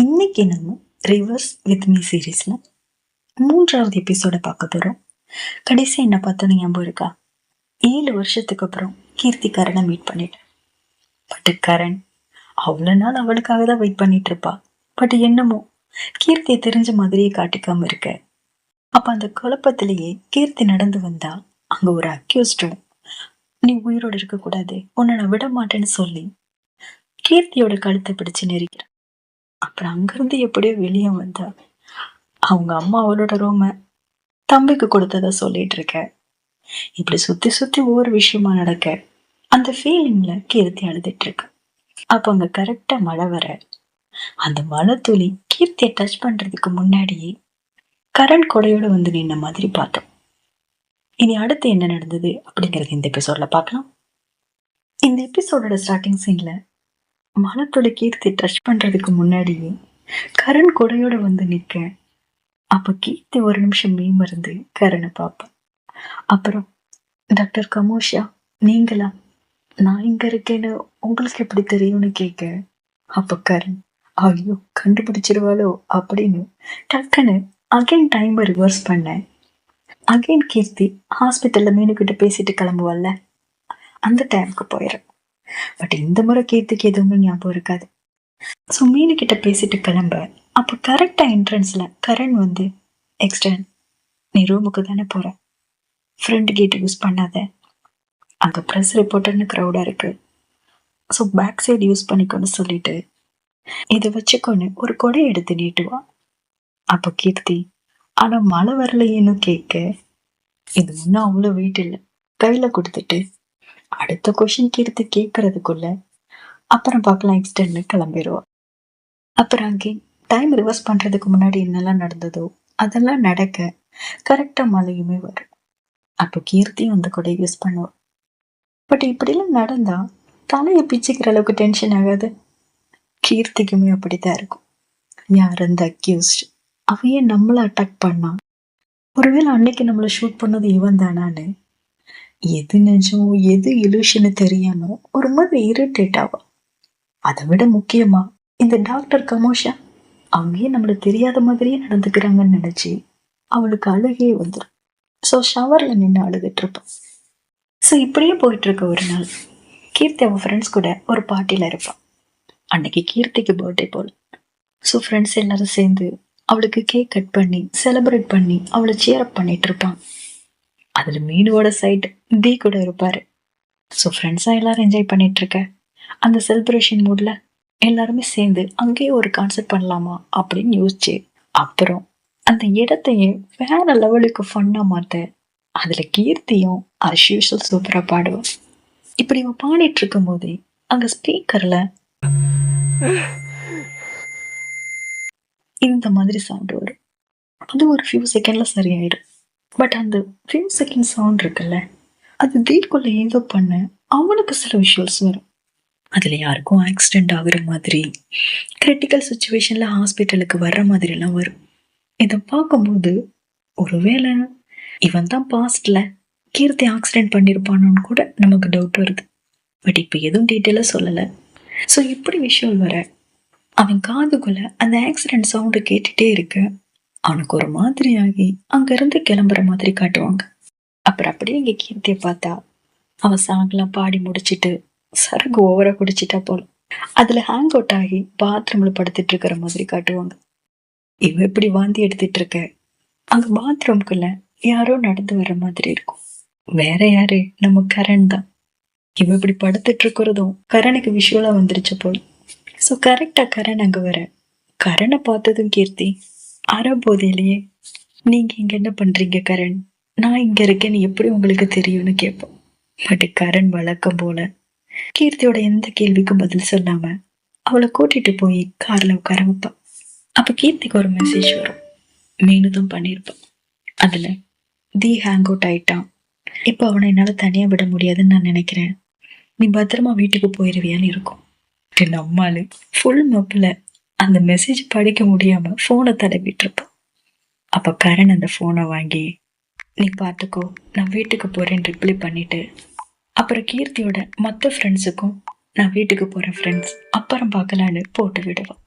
இன்னைக்கு நம்ம reverse with me சீரீஸ்ல 3வது எபிசோட பார்க்க போறோம். கடைசி என்ன பார்த்தோன்னு ஞாபகம் இருக்கா? 7 வருஷத்துக்கு அப்புறம் கீர்த்தி கரனை மீட் பண்ணிட்டேன். பட் கரண் அவ்வளவு நாள் அவளுக்காக தான் வெயிட் பண்ணிட்டு இருப்பா. பட் என்னமோ கீர்த்தியை தெரிஞ்ச மாதிரியே காட்டிக்காம இருக்க. அப்ப அந்த குழப்பத்திலேயே கீர்த்தி நடந்து வந்தா அங்க ஒரு அக்யூஸ்டும் நீ உயிரோடு இருக்க கூடாது, உன்னை நான் விட மாட்டேன்னு சொல்லி கீர்த்தியோட கழுத்தை பிடிச்சு நெரிக்கிறான். அப்புறம் அங்கிருந்து எப்படியோ வெளியே வந்தா அவங்க அம்மா அவளோட ரோம தம்பிக்கு கொடுத்ததா சொல்லிட்டு இருக்க. இப்படி சுத்தி சுத்தி ஒவ்வொரு விஷயமா நடக்க அந்த ஃபீலிங்ல கீர்த்தி அழுதுட்டு இருக்கு. அப்ப அங்க கரெக்டா மழை வர அந்த மழை துளி கீர்த்தியை டச் பண்றதுக்கு முன்னாடியே கரண் கொடையோட வந்து நின்ன மாதிரி பார்த்தோம். இனி அடுத்து என்ன நடந்தது அப்படிங்கறது இந்த எபிசோட்ல பார்க்கலாம். இந்த எபிசோடோட ஸ்டார்டிங் சீன்ல மழை துளி கீர்த்தி டச் பண்றதுக்கு முன்னாடியே கரண் கொடையோட வந்து நிக்க. அப்ப கீர்த்தி ஒரு நிமிஷம் மேமருந்து கரணை பார்ப்பேன். அப்புறம் டாக்டர் கமோஷா நீங்களா, நான் இங்க இருக்கேன்னு உங்களுக்கு எப்படி தெரியும்னு கேட்க. அப்ப கரண் ஐயோ கண்டுபிடிச்சிருவாளோ அப்படின்னு டக்குன்னு அகைன் டைம் ரிவர்ஸ் பண்ண. அகைன் கீர்த்தி ஹாஸ்பிட்டல்ல மீனுக்கிட்ட பேசிட்டு கிளம்புவாள்ல, அந்த டைமுக்கு போயிடும். பட் இந்த முறை கீர்த்திக்கு எதுவுமே ஞாபகம் இருக்காது. ஸோ மீனுக்கிட்ட பேசிட்டு கிளம்ப. அப்போ கரெக்டா என்ட்ரன்ஸ்ல கரண் வந்து எக்ஸ்டன் நீ ரூமுக்கு தானே போற, ஃப்ரண்ட் கேட் யூஸ் பண்ணாத, அங்க ப்ரெஸ் ரிப்போர்ட்டர்னு க்ரௌடா இருக்கு, ஸோ பேக் சைடு யூஸ் பண்ணிக்கோன்னு சொல்லிட்டு இதை வச்சுக்கொன்னு ஒரு கொடை எடுத்து நீட்டுவா. அப்போ கீர்த்தி ஆனா மழை வரலையேன்னு கேட்க. இது ஒன்றும் அவ்வளோ வெயிட் இல்லை, கையில கொடுத்துட்டு அடுத்த கொஷின் கீர்த்தி கேட்கறதுக்குள்ள அப்புறம் பார்க்கலாம் எக்ஸ்டென்ட்னு கிளம்பிடுவா. அப்புறம் அங்கே டைம் ரிவர்ஸ் பண்றதுக்கு முன்னாடி என்னெல்லாம் நடந்ததோ அதெல்லாம் நடக்க கரெக்டா மழையுமே வரும். அப்போ கீர்த்தியும் அந்த கொடை யூஸ் பண்ணுவான். பட் இப்படிலாம் நடந்தா தலையை பிச்சுக்கிற அளவுக்கு டென்ஷன் ஆகாது. கீர்த்திக்குமே அப்படித்தான் இருக்கும். யார் அந்த அக்யூஸ்ட், அவன் ஏன் நம்மள அட்டாக் பண்ணான், ஒருவேளை அன்னைக்கு நம்மளை ஷூட் பண்ணது இவன் தானான்னு எது நிஜம் எது இலூஷன்னு தெரியாம ஒரு மாதிரி இரிட்டேட் ஆவா. அதை விட முக்கியமா இந்த டாக்டர் கமோஷா அவங்க ஏன் நம்மள தெரியாத மாதிரியே நடந்துக்கிறாங்கன்னு நினைச்சு அவளுக்கு அழுகே வந்துடும். ஸோ ஷவர்ல நின்று அழுதுட்டு இருப்பான். ஸோ இப்படியே போயிட்டு இருக்க ஒரு நாள் கீர்த்தி அவன் ஃப்ரெண்ட்ஸ் கூட ஒரு பார்ட்டியில இருப்பான். அன்னைக்கு கீர்த்திக்கு பர்த்டே போல. ஸோ ஃப்ரெண்ட்ஸ் எல்லாரும் சேர்ந்து அவளுக்கு கேக் கட் பண்ணி செலிப்ரேட் பண்ணி அவளை சேர் அப் பண்ணிட்டு இருப்பான். அதுல மீனோட சைடு தி கூட இருப்பாரு. ஸோ ஃப்ரெண்ட்ஸா எல்லாரும் என்ஜாய் பண்ணிட்டு இருக்க அந்த செலிப்ரேஷன் மூட்ல எல்லாருமே சேர்ந்து அங்கேயே ஒரு கான்செர்ட் பண்ணலாமா அப்படின்னு யோசிச்சு அப்புறம் அந்த இடத்தையே வேற லெவலுக்கு ஃபன்னா மாத்த அதுல கீர்த்தியும் as usual சூப்பரா பாடுவான். இப்படி இவன் பாடிட்டு இருக்கும் போதே அங்க ஸ்பீக்கர்ல இந்த மாதிரி சவுண்ட் வரும். அது ஒரு ஃபியூ செகண்ட்ல சரியாயிடும். பட் அந்த ஃபியூ செகண்ட் சவுண்ட் இருக்குல்ல, அது தீக்குள்ள ஏதோ பண்ண அவனுக்கு சில விஷுவல்ஸ் வரும். அதுல யாருக்கும் ஆக்சிடென்ட் ஆகுற மாதிரி கிரிட்டிக்கல் சுச்சுவேஷன்ல ஹாஸ்பிட்டலுக்கு வர்ற மாதிரி எல்லாம் வரும். இதை பார்க்கும்போது ஒருவேளை இவன் தான் பாஸ்ட்ல கீர்த்தி ஆக்சிடென்ட் பண்ணியிருப்பானு கூட நமக்கு டவுட் வருது. பட் இப்போ எதுவும் டீட்டெயிலாக சொல்லலை. ஸோ இப்படி விஷுவல் வர அவன் காதுக்குள்ள அந்த ஆக்சிடென்ட் சவுண்டு கேட்டுட்டே இருக்க அவனுக்கு ஒரு மாதிரி ஆகி அங்கிருந்து கிளம்புற மாதிரி காட்டுவாங்க. அப்புறம் அப்படியே இங்க கீர்த்தியை பார்த்தா அவன் சாங்லாம் பாடி முடிச்சிட்டு சரக்கு ஓவரா குடிச்சிட்டா போல அதுல ஹேங் அவுட் ஆகி பாத்ரூம்ல படுத்துட்டு இருக்கிற மாதிரி காட்டுவாங்க. இவன் எப்படி வாந்தி எடுத்துட்டு இருக்க அங்க பாத்ரூம்குள்ள யாரோ நடந்து வர்ற மாதிரி இருக்கும். வேற யாரு, நம்ம கரண் தான். இவன் இப்படி படுத்துட்டு இருக்கிறதும் கரனுக்கு விஷுவலா வந்துருச்சு போல. ஸோ கரெக்டா கரண் அங்க வர கரணை பார்த்ததும் கீர்த்தி அறபோதையிலேயே நீங்க இங்க என்ன பண்றீங்க கரண், நான் இங்க இருக்கேன்னு எப்படி உங்களுக்கு தெரியும்னு கேட்போம். பட் கரண் வழக்கம் போல கீர்த்தியோட எந்த கேள்விக்கும் பதில் சொல்லாம அவளை கூட்டிட்டு போய் கார்ல உட்கார வைப்பான். அப்ப கீர்த்திக்கு ஒரு மெசேஜ் வரும், மீனுதான் பண்ணியிருப்பான். அதுல தி ஹேங் அவுட் ஆயிட்டான், இப்ப அவனை என்னால தனியா விட முடியாதுன்னு நான் நினைக்கிறேன், நீ பத்திரமா வீட்டுக்கு போயிருவியான்னு இருக்கும். நம்மாலு ஃபுல் மப்புல அந்த மெசேஜ் படிக்க முடியாம போனை தடவிட்டு இருப்பான். அப்ப கரண் அந்த போனை வாங்கி நீ பார்த்துக்கோ நான் வீட்டுக்கு போறேன்னு ரிப்ளை பண்ணிட்டு அப்புறம் கீர்த்தியோட மற்ற ஃப்ரெண்ட்ஸுக்கும் நான் வீட்டுக்கு போறேன் ஃப்ரெண்ட்ஸ் அப்புறம் பார்க்கலான்னு போட்டு விடுவான்.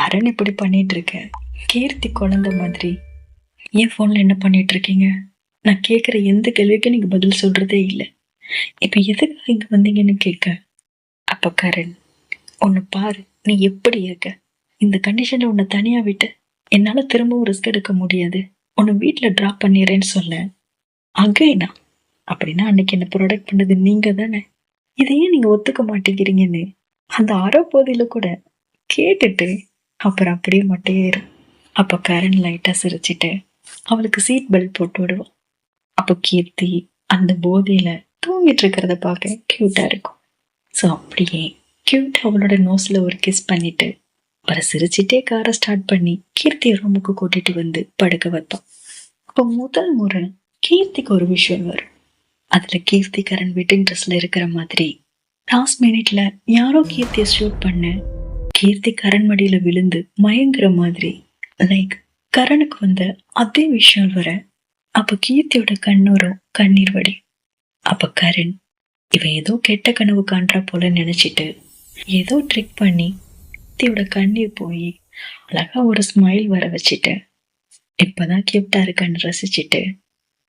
கரண் இப்படி பண்ணிட்டு இருக்க, கீர்த்தி குழந்தை மாதிரி என் ஃபோன்ல என்ன பண்ணிட்டு இருக்கீங்க? நான் கேட்குற எந்த கேள்விக்கும் நீங்க பதில் சொல்றதே இல்லை. இப்ப எதுக்காக இங்க வந்தீங்கன்னு கேட்க, அப்ப கரண், உன்னை பாரு, நீ எப்படி இருக்க, இந்த கண்டிஷன்ல உன்னை தனியா விட்டு என்னால திரும்பவும் ரிஸ்க் எடுக்க முடியாது, உன்னை வீட்டுல டிராப் பண்ணிடுறேன்னு சொன்னேன். அகைனா? அப்படின்னா அன்னைக்கு என்ன ப்ரொடெக்ட் பண்ணது நீங்க தானே, இதையே நீங்க ஒத்துக்க மாட்டேங்கிறீங்கன்னு அந்த அறப்போதையில கூட கேட்டுட்டு அப்புறம் அப்படியே மட்டையேறும். அப்ப கரண் லைட்டா சிரிச்சிட்டு அவளுக்கு சீட் பெல்ட் போட்டு விடுவான். அப்ப கீர்த்தி அந்த போதையில தூங்கிட்டு இருக்கிறத பார்க்க கியூட்டா இருக்கும். ஸோ அப்படியே கியூட் அவளோட நோஸ்ல ஒரு கிஸ் பண்ணிட்டு அவரை சிரிச்சிட்டே காரை ஸ்டார்ட் பண்ணி கீர்த்திய ரூமுக்கு கூட்டிட்டு வந்து படுக்க வைப்பான். இப்போ முதல் முறை கீர்த்திக்கு ஒரு விஷயம் வரும். அதுல கீர்த்தி கரண் வெட்டிங் ட்ரெஸ்ல இருக்கிற மாதிரி லாஸ்ட் மினிட்ல யாரோ கீர்த்திய ஷூட் பண்ண கீர்த்தி கரண் மடியில விழுந்து மயங்குற மாதிரி, லைக் கரனுக்கு வந்த அதே விஷயம் வர அப்ப கீர்த்தியோட கண்ணோரம் கண்ணீர் வடி. அப்ப கரண் இவன் ஏதோ கெட்ட கனவு காண்றா போல நினைச்சிட்டு ஏதோ ட்ரிக் பண்ணி கீர்த்தியோட கண்ணீர் போய் அழகா ஒரு ஸ்மைல் வர வச்சுட்டு இப்பதான் கியூட்டா இருக்கான்னு ரசிச்சுட்டு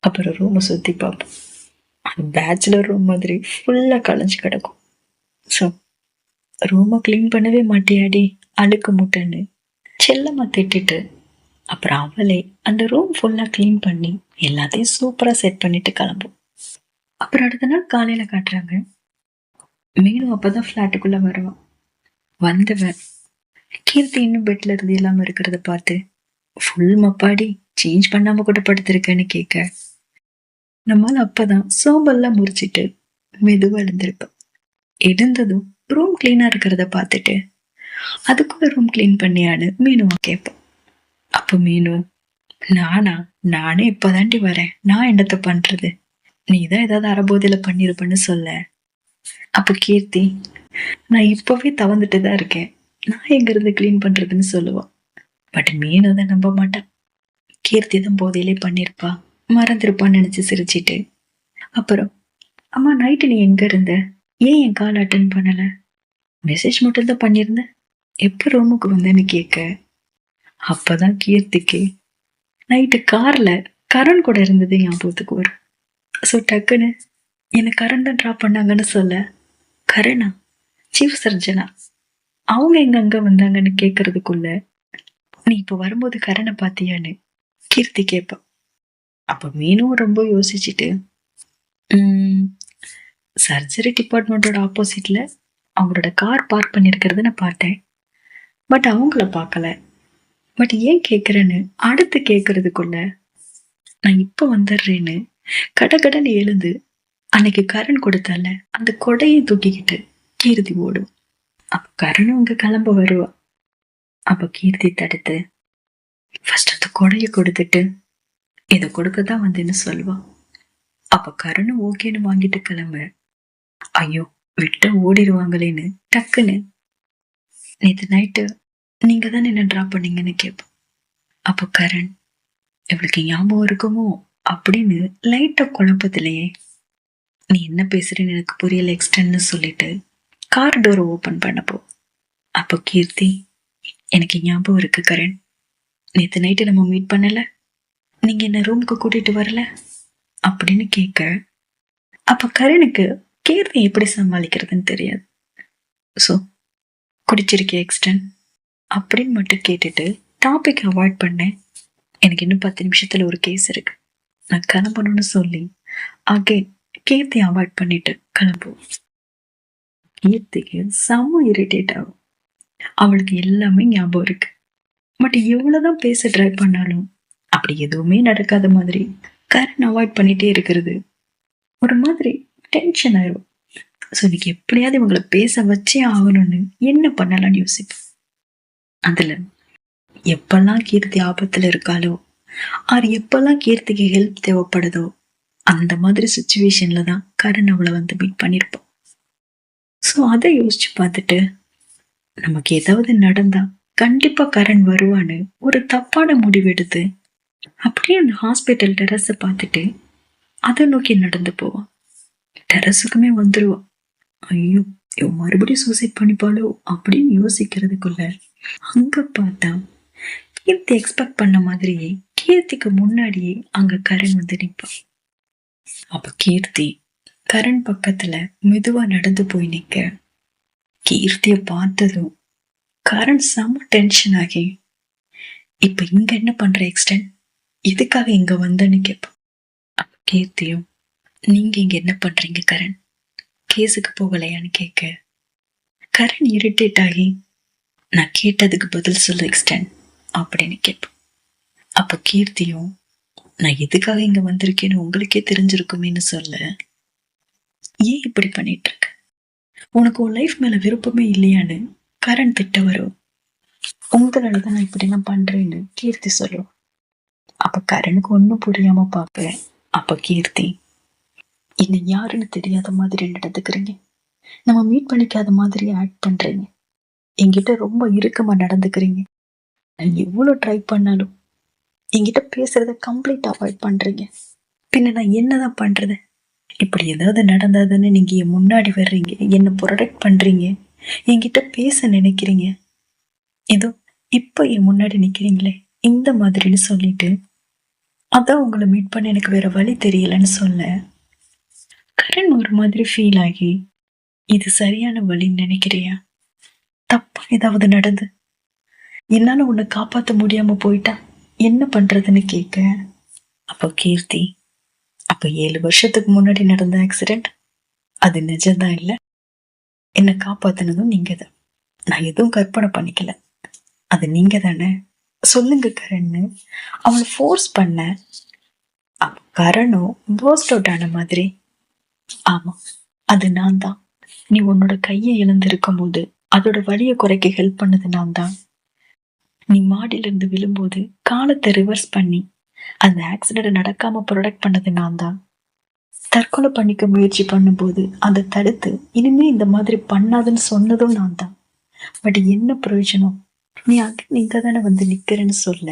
அப்புறம் ரூமை சுத்தி பார்ப்போம். அது பேச்சுலர் ரூம் மாதிரி ஃபுல்லா களைஞ்சு கிடக்கும். ஸோ ரூமை கிளீன் பண்ணவே மாட்டியாடி அழுக்கு முட்டைன்னு செல்லமா திட்டிட்டு அப்புறம் அவளே அந்த ரூம் ஃபுல்லா கிளீன் பண்ணி எல்லாத்தையும் சூப்பரா செட் பண்ணிட்டு கிளம்பும். அப்புறம் அடுத்த நாள் காலையில காட்டுறாங்க, மீனும் அப்பதான் ஃப்ளாட்டுக்குள்ள வருவான். வந்தவன் கீர்த்தி இன்னும் பெட்ல இருந்து இல்லாம இருக்கிறத பார்த்து, ஃபுல் மப்பாடி சேஞ்ச் பண்ணாம கூட படுத்திருக்கேன்னு கேட்க, நம்மால அப்பதான் சோம்பெல்லாம் முறிச்சிட்டு மெதுவா எழுந்திருப்பேன். எழுந்ததும் ரூம் கிளீனா இருக்கிறத பார்த்துட்டு அதுக்குள்ள ரூம் கிளீன் பண்ணியான்னு மீனுவா கேட்பேன். அப்ப மீனு, நானே இப்பதாண்டி வரேன், நான் என்னத்த பண்றது, நீதான் ஏதாவது அறபோதையில பண்ணிருப்பேன்னு சொல்ல. அப்ப கீர்த்தி, நான் இப்பவே தவந்துட்டுதான் இருக்கேன், நான் எங்க இருந்து கிளீன் பண்றதுன்னு சொல்லுவான். பட் மீனு தான் நம்ப மாட்டான். கீர்த்தி தான் போதையிலே பண்ணிருப்பா, மறந்துருப்பான்னு நினைச்சு சிரிச்சிட்டு அப்புறம், அம்மா நைட்டு நீ எங்க இருந்த, ஏன் என் கால் அட்டன் பண்ணல, மெசேஜ் மட்டும் தான் பண்ணிருந்த, எப்ப ரூமுக்கு வந்தேன்னு கேட்க, அப்பதான் கீர்த்திக்கு நைட்டு கார்ல கரண் கூட இருந்தது ஞாபகத்துக்கு வரும். ஸோ டக்குன்னு எனக்கு கரண் தான் ட்ராப் பண்ணாங்கன்னு சொல்ல, கரணா, சீஃப் சர்ஜனா, அவங்க எங்க அங்க வந்தாங்கன்னு கேட்கறதுக்குள்ள, நீ இப்ப வரும்போது கரணை பாத்தியான்னு கீர்த்தி கேட்பான். அப்ப மீனும் ரொம்ப யோசிச்சுட்டு, சர்ஜரி டிபார்ட்மெண்டோட ஆப்போசிட்ல அவங்களோட கார் பார்க் பண்ணிருக்கிறத நான் பார்த்தேன், பட் அவங்கள பார்க்கல. பட் ஏன் கேட்குறேன்னு அடுத்து கேட்கறதுக்குள்ள, நான் இப்ப வந்துடுறேன்னு கடகடன்னு எழுந்து அன்னைக்கு கரண் கொடுத்தால அந்த கொடையை தூக்கிக்கிட்டு கீர்த்தி ஓடும். அப்ப கரண் உங்க கிளம்ப வருவா. அப்ப கீர்த்தி தடுத்து ஃபர்ஸ்ட் அந்த கொடையை கொடுத்துட்டு இதை கொடுக்கதான் வந்தேன்னு சொல்லுவா. அப்ப கரணும் ஓகேன்னு வாங்கிட்டு கிளம்ப, ஐயோ விட்ட ஓடிடுவாங்களேன்னு டக்குன்னு, நேற்று நைட்டு நீங்க தான் என்ன டிராப் பண்ணீங்கன்னு கேட்போம். அப்போ கரண், இவளுக்கு ஞாபகம் இருக்குமோ அப்படின்னு லைட்டா குழப்பத்திலேயே, நீ என்ன பேசுறேன்னு எனக்கு புரியல எக்ஸ்டன்னு சொல்லிட்டு கார் டோரை ஓபன் பண்ணப்போ, அப்போ கீர்த்தி, எனக்கு ஞாபகம் இருக்கு கரண், நேற்று நைட்டு நம்ம மீட் பண்ணல, நீங்க என்ன ரூமுக்கு கூட்டிட்டு வரல அப்படின்னு கேட்க, அப்ப கரனுக்கு கீர்த்தி எப்படி சமாளிக்கிறதுன்னு தெரியாது. ஸோ குடிச்சிருக்கே எக்ஸ்டன் அப்படின்னு மட்டும் கேட்டுட்டு டாபிக் அவாய்ட் பண்ணேன். எனக்கு இன்னும் 10 நிமிஷத்துல ஒரு கேஸ் இருக்கு, நான் கிளம்பணும்னு சொல்லி அகைன் கீர்த்தி அவாய்ட் பண்ணிட்டு கிளம்புவோம். கீர்த்திக்கு செம்ம இரிட்டேட் ஆகும். அவளுக்கு எல்லாமே ஞாபகம் இருக்கு, பட் எவ்வளவுதான் பேச ட்ரை பண்ணாலும் அப்படி எதுவுமே நடக்காத மாதிரி கரண் அவாய்ட் பண்ணிட்டே இருக்கிறது ஒரு மாதிரி டென்ஷன் ஆயிரும். ஸோ இன்னைக்கு எப்படியாவது இவங்களை பேச வச்சே ஆகணும்னு என்ன பண்ணலாம்னு யோசிப்பேன். அதுல எப்பெல்லாம் கீர்த்தி ஆபத்துல இருக்காளோ, ஆர் எப்பெல்லாம் கீர்த்திக்கு ஹெல்ப் தேவைப்படுதோ, அந்த மாதிரி சுச்சுவேஷன்ல தான் கரண் அவளை வந்து மீட் பண்ணிருப்போம். ஸோ அதை யோசிச்சு பார்த்துட்டு நமக்கு ஏதாவது நடந்தா கண்டிப்பா கரண் வருவான்னு ஒரு தப்பான முடிவு எடுத்து அப்படியே அந்த ஹாஸ்பிட்டல் டெரஸை பார்த்துட்டு அதை நோக்கி நடந்து போவான். டெரஸுக்குமே வந்துருவான். ஐயோ இவன் மறுபடியும் சூசைட் பண்ணிப்பாளோ அப்படின்னு யோசிக்கிறதுக்குள்ள அங்க பார்த்தா கீர்த்தி எக்ஸ்பெக்ட் பண்ண மாதிரியே கீர்த்திக்கு முன்னாடியே அங்க கரண் வந்து நிப்பான். அப்ப கீர்த்தி கரண் பக்கத்துல மெதுவா நடந்து போய் நிக்க, கீர்த்திய பார்த்ததும் கரண் செம்ம டென்ஷன் ஆகி, இப்ப இங்க என்ன பண்ற எக்ஸ்டென்ட், எதுக்காக இங்க வந்தேன்னு கேட்பான். அப்ப கீர்த்தியும், நீங்க இங்க என்ன பண்றீங்க கரண், கேஸுக்கு போகலையான்னு கேட்க, கரண் இரிட்டேட் ஆகி, நான் கேட்டதுக்கு பதில் சொல்லு எக்ஸ்டென்ட் அப்படின்னு கேட்பான். அப்ப கீர்த்தியும், நான் எதுக்காக இங்க வந்திருக்கேன்னு உங்களுக்கே தெரிஞ்சிருக்குமேன்னு சொல்ல, ஏன் இப்படி பண்ணிட்டு இருக்க, உனக்கு உன் லைஃப் மேல விருப்பமே இல்லையான்னு கரண் திட்ட வரும். உங்களாலதான் நான் இப்படி நான் பண்றேன்னு கீர்த்தி சொல்லுவோம். அப்ப கரனுக்கு ஒண்ணும் புரியாம பாப்பேன். அப்ப கீர்த்தி, என்ன யாருன்னு தெரியாத மாதிரி நடந்துக்கிறீங்க, நம்ம மீட் பண்ணிக்காத மாதிரி ஆக்ட் பண்றீங்க, என்கிட்ட ரொம்ப இறுக்கமா நடந்துக்கிறீங்க, நான் எவ்வளவு ட்ரை பண்ணாலும் என்கிட்ட பேசுறத கம்ப்ளீட் அவாய்ட் பண்றீங்க, பின்ன நான் என்னதான் பண்றது, இப்படி ஏதாவது நடந்தாதுன்னு நீங்க என் முன்னாடி வர்றீங்க, என்ன ப்ரொடெக்ட் பண்றீங்க, என்கிட்ட பேச நினைக்கிறீங்க, ஏதோ இப்ப என் முன்னாடி நிக்கிறீங்களே இந்த மாதிரின்னு சொல்லிட்டு, அதான் உங்களை மீட் பண்ண எனக்கு வேற வழி தெரியலன்னு சொல்ல, கரண் ஒரு மாதிரி ஃபீல் ஆகி, இது சரியான வழின்னு நினைக்கிறியா, தப்பா ஏதாவது நடந்து என்னால உன்னை காப்பாத்த முடியாம போயிட்டா என்ன பண்றதுன்னு கேட்க, அப்போ கீர்த்தி, அப்ப 7 வருஷத்துக்கு முன்னாடி நடந்த ஆக்சிடென்ட் அது நிஜம்தான் இல்ல, என்னை காப்பாத்தினதும் நீங்க தான், நான் எதுவும் கற்பனை பண்ணிக்கல, அது நீங்க தானே சொல்லுங்க கரண்னு அவளை ஃபோர்ஸ் பண்ண. அப்ப கரணும் போஸ்ட் அவுட் ஆன மாதிரி, ஆமா அது நான் தான், நீ உன்னோட கையை இழந்திருக்கும் போது அதோட வலியை குறைக்க ஹெல்ப் பண்ணது நான் தான், நீ மாடியில இருந்து விழும்போது காலத்தை ரிவர்ஸ் பண்ணி அந்த ஆக்சிடென்ட் நடக்காம ப்ரொடெக்ட் பண்ணது நான் தான், தற்கொலை பண்ணிக்க முயற்சி பண்ணும்போது அதை தடுத்து இனிமே இந்த மாதிரி பண்ணாதுன்னு சொன்னதும் நான் தான், பட் என்ன பிரயோஜனம், நீ நீங்க தானே வந்து நிக்கிறேன்னு சொல்ல.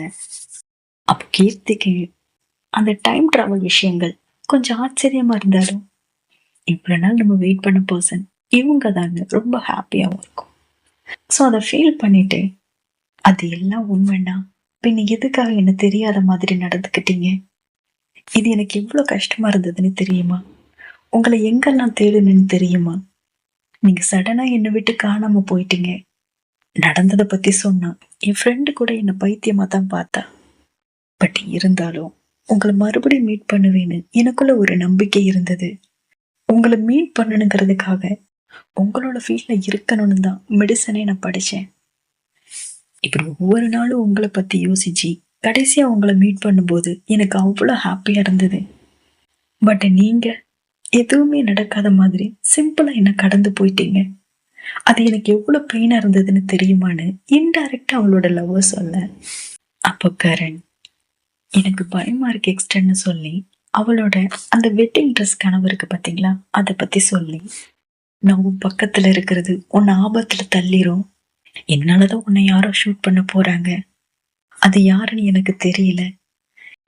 அப்ப கீர்த்திக்கு அந்த டைம் டிராவல் விஷயங்கள் கொஞ்சம் ஆச்சரியமா இருந்தாலும், இவ்வளவு நாள் நம்ம வெயிட் பண்ண பர்சன் இவங்க தாங்க ரொம்ப ஹாப்பியாவும் இருக்கும். ஸோ அதை ஃபீல் பண்ணிட்டு, அது எல்லாம் உண்மைன்னா பின்ன எதுக்காக என்ன தெரியாத மாதிரி நடந்துக்கிட்டீங்க, இது எனக்கு எவ்வளவு கஷ்டமா இருந்ததுன்னு தெரியுமா, உங்களை எங்கெல்லாம் தேடுன்னு தெரியுமா, நீங்க சடனா என்னை விட்டு காணாம போயிட்டீங்க, நடந்ததை பத்தி சொன்னா என் ஃப்ரெண்டு கூட என்ன பைத்தியமா தான் பார்த்தா, பட் இருந்தாலும் உங்களை மறுபடியும் மீட் பண்ணுவேன்னு எனக்குள்ள ஒரு நம்பிக்கை இருந்தது, உங்களை மீட் பண்ணணுங்கிறதுக்காக உங்களோட ஃபீல்ட்ல இருக்கணும்னு தான் மெடிசனே நான் படிச்சேன், இப்படி ஒவ்வொரு நாளும் உங்களை பத்தி யோசிச்சு கடைசியா உங்களை மீட் பண்ணும்போது எனக்கு அவ்வளோ ஹாப்பியா இருந்தது, பட் நீங்க எதுவுமே நடக்காத மாதிரி சிம்பிளா என்ன கடந்து போயிட்டீங்க, அது எனக்கு எவ்வளவு பெயினா இருந்ததுன்னு தெரியுமான்னு இன்டைரக்டா அவளோட லவ்வர் சொல்ல. அப்போ கரண், எனக்கு பயமா இருக்கு எக்ஸ்டர்ன்னு சொல்லி அவளோட அந்த வெட்டிங் ட்ரெஸ் கனவு இருக்கு பாத்தீங்களா, அதை பத்தி சொல்லி, நான் உன் பக்கத்துல இருக்கிறது உன்னை ஆபத்துல தள்ளிரும், என்னாலதான் உன்னை யாரோ ஷூட் பண்ண போறாங்க, அது யாருன்னு எனக்கு தெரியல,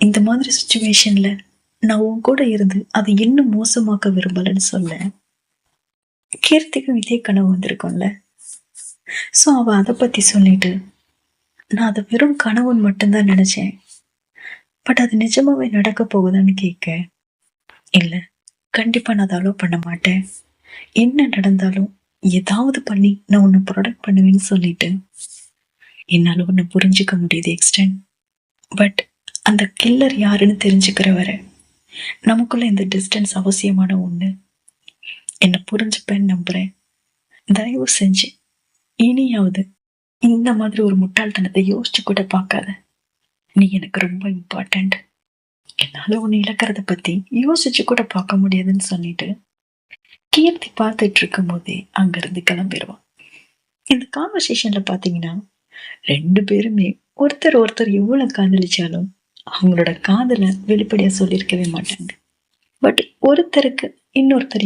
இந்த மாதிரி சுச்சுவேஷன்ல நான் உன் கூட இருந்து அதை இன்னும் மோசமாக்க விரும்பலன்னு சொல்ல. கீர்த்திக்கும் இதே கனவு வந்திருக்கும்ல, சோ அவ அதை பத்தி சொல்லிட்டு, நான் அதை வெறும் கனவுன்னு மட்டும்தான் நினைச்சேன், பட் அது நிஜமாவே நடக்க போகுதான்னு கேட்க, இல்ல கண்டிப்பா நான் அதை அலோவ் பண்ண மாட்டேன், என்ன நடந்தாலும் ஏதாவது பண்ணி நான் உன்னை ப்ரொடெக்ட் பண்ணுவேன்னு சொல்லிட்டு, என்னால உன்னை புரிஞ்சுக்க முடியுது எக்ஸ்டென்ட், பட் அந்த கில்லர் யாருன்னு தெரிஞ்சுக்கிற வர நமக்குள்ள இந்த டிஸ்டன்ஸ் அவசியமான ஒண்ணு, என்ன புரிஞ்சுப்பேன்னு நம்புறேன், தயவு செஞ்சு இனியாவது இந்த மாதிரி ஒரு முட்டாள்தனத்தை யோசிச்சு கூட பார்க்காத, நீ எனக்கு ரொம்ப இம்பார்ட்டன்ட், என்னால உன்னை இழக்கிறத பத்தி யோசிச்சு கூட பார்க்க முடியாதுன்னு சொல்லிட்டு கீர்த்தி பார்த்துட்டு இருக்கும் போதே அங்கிருந்து கிளம்பிடுவான். இந்த கான்வர்சேஷன்ல பாத்தீங்கன்னா 2 பேருமே ஒருத்தர் ஒருத்தர் எவ்வளவு காதலிச்சாலும் அவங்களோட காதலை வெளிப்படையா சொல்லியிருக்கவே மாட்டாங்க, பட் ஒருத்தருக்கு இன்னொருத்தர்